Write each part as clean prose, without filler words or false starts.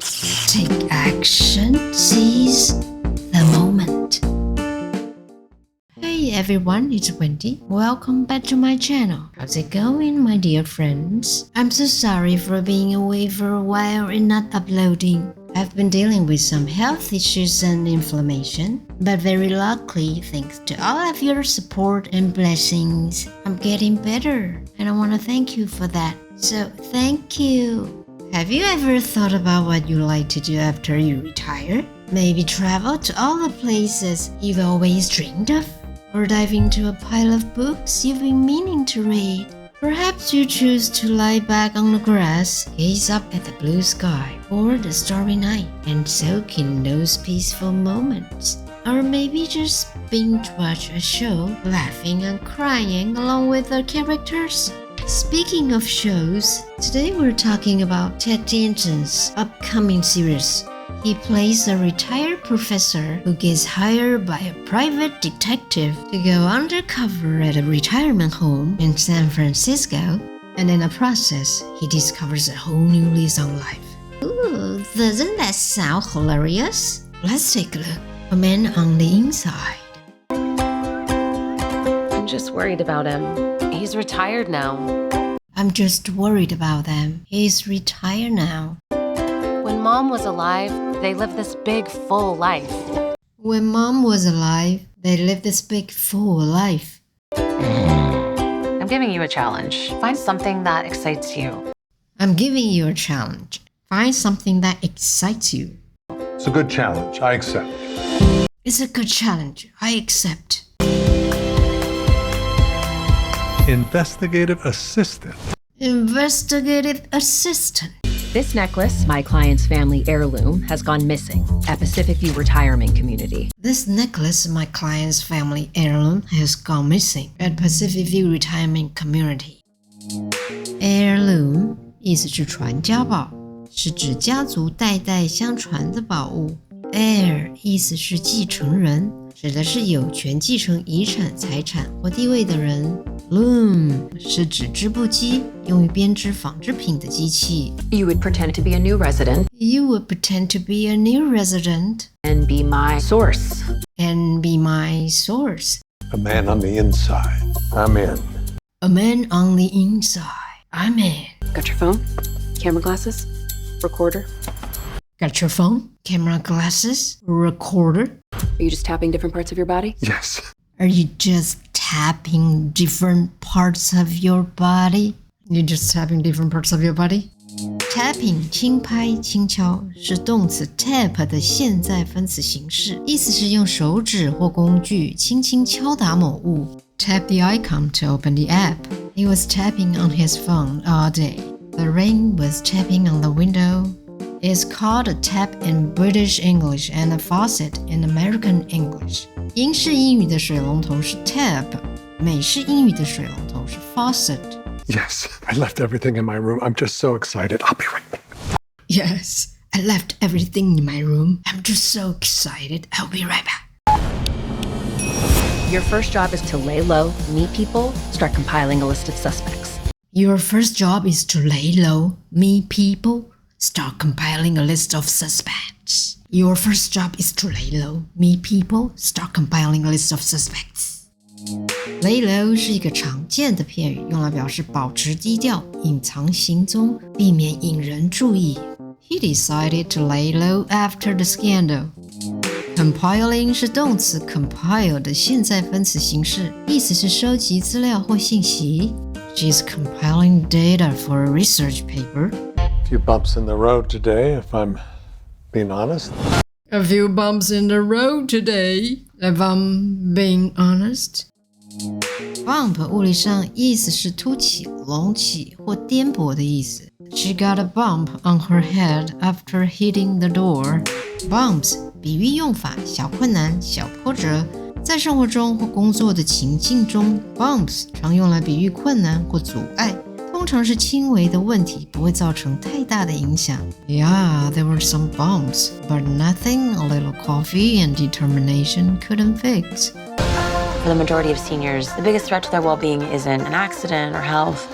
Take action, seize the moment. Hey everyone, it's Wendy. Welcome back to my channel. How's it going, my dear friends? I'm so sorry for being away for a while and not uploading. I've been dealing with some health issues and inflammation, but very luckily, thanks to all of your support and blessings, I'm getting better, and I want to thank you for that. So, thank you. Have you ever thought about what you like to do after you retire? Maybe travel to all the places you've always dreamed of? Or dive into a pile of books you've been meaning to read? Perhaps you choose to lie back on the grass, gaze up at the blue sky or the starry night, and soak in those peaceful moments. Or maybe just binge watch a show, laughing and crying along with the characters. Speaking of shows, today we're talking about Ted Danson's upcoming series. He plays a retired professor who gets hired by a private detective to go undercover at a retirement home in San Francisco, and in the process, he discovers a whole new lease on life. Ooh, doesn't that sound hilarious? Let's take a look. A Man on the Inside. I'm just worried about him. He's retired now. I'm just worried about them. He's retired now. When Mom was alive, they lived this big, full life. When Mom was alive, they lived this big, full life. I'm giving you a challenge. Find something that excites you. I'm giving you a challenge. Find something that excites you. It's a good challenge. I accept. It's a good challenge. I accept. Investigative assistant. Investigative assistant. This necklace, my client's family heirloom, has gone missing at Pacific View Retirement Community. This necklace, my client's family heirloom, has gone missing at Pacific View Retirement Community. Heirloom 意思是传家宝，是指家族代代相传的宝物。Heir 意思是继承人，指的是有权继承遗產、財產或地位的人。Loom 是指織布機，用於編織紡織品的機器。You would pretend to be a new resident. You would pretend to be a new resident. And be my source. And be my source. A man on the inside. I'm in. A man on the inside. I'm in. Got your phone? Camera glasses? Recorder? Got your phone? Camera glasses? Recorder? Are you just tapping different parts of your body? Yes. Are you just tapping different parts of your body? You're just tapping different parts of your body? Tapping 轻拍轻敲是动詞 tap 的现在分詞形式，意思是用手指或工具輕輕敲打某物。Tap the icon to open the app. He was tapping on his phone all day. The rain was tapping on the window. It's called a tap in British English and a faucet in American English. 英式英語的水龍頭是 tap， 美式英語的水龍頭是 faucet. Yes. I left everything in my room. I'm just so excited. I'll be right back. Yes, I left everything in my room. I'm just so excited. I'll be right back. Your first job is to lay low, meet people, start compiling a list of suspects. Your first job is to lay low, meet people, start compiling a list of suspects. Your first job is to lay low, meet people, start compiling a list of suspects. Lay low 是一个常見的片語，用來表示保持低調、隱藏行蹤，避免引人注意。He decided to lay low after the scandal. Compiling 是動詞 compile 的現在分詞形式，意思是收集資料或信息。She's compiling data for a research paper. A few bumps in the road today, if I'm being honest. A few bumps in the road today, if I'm being honest. Bump 物理上意思是凸起、隆起或顛簸的意思。She got a bump on her head after hitting the door. Bumps 比喻用法，小困难、小波折。在生活中或工作的情境中 ，bumps 常用来比喻困難或阻礙。通常是輕微的問題，不會造成太大的影響。Yeah, there were some bumps, but nothing a little coffee and determination couldn't fix. For the majority of seniors, the biggest threat to their well-being isn't an accident or health.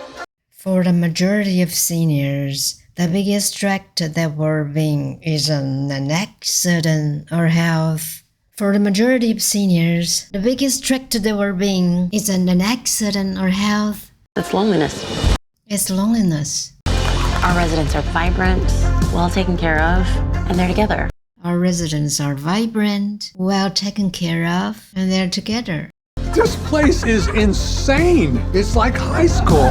For the majority of seniors, The biggest threat to their well-being is an accident or health. For the majority of seniors, the biggest threat to their well-being is an accident or health. It's loneliness. It's loneliness. Our residents are vibrant, well taken care of, and they're together. Our residents are vibrant, well taken care of, and they're together. This place is insane. It's like high school.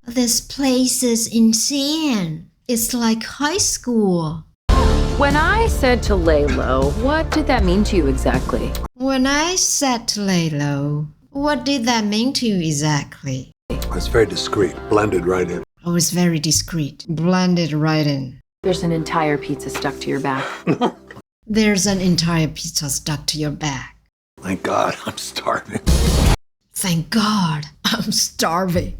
This place is insane. It's like high school. When I said to lay low, what did that mean to you exactly? When I said to lay low, what did that mean to you exactly? It's very discreet, blended right in. I was very discreet, blended right in. There's an entire pizza stuck to your back. There's an entire pizza stuck to your back. Thank God, I'm starving. Thank God, I'm starving.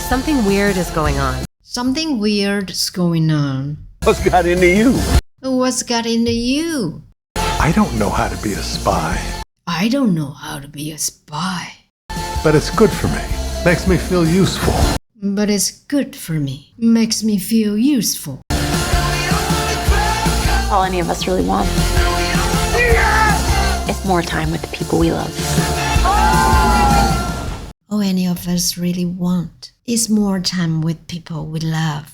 Something weird is going on. Something weird's going on. What's got into you? What's got into you? I don't know how to be a spy, I don't know how to be a spy. but it's good for me. Makes me feel useful. But it's good for me. Makes me feel useful. All any of us really want is more time with the people we love. All any of us really want is more time with people we love.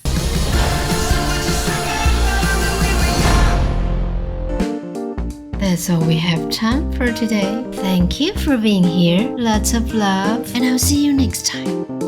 That's all we have time for today. Thank you for being here. Lots of love, and I'll see you next time.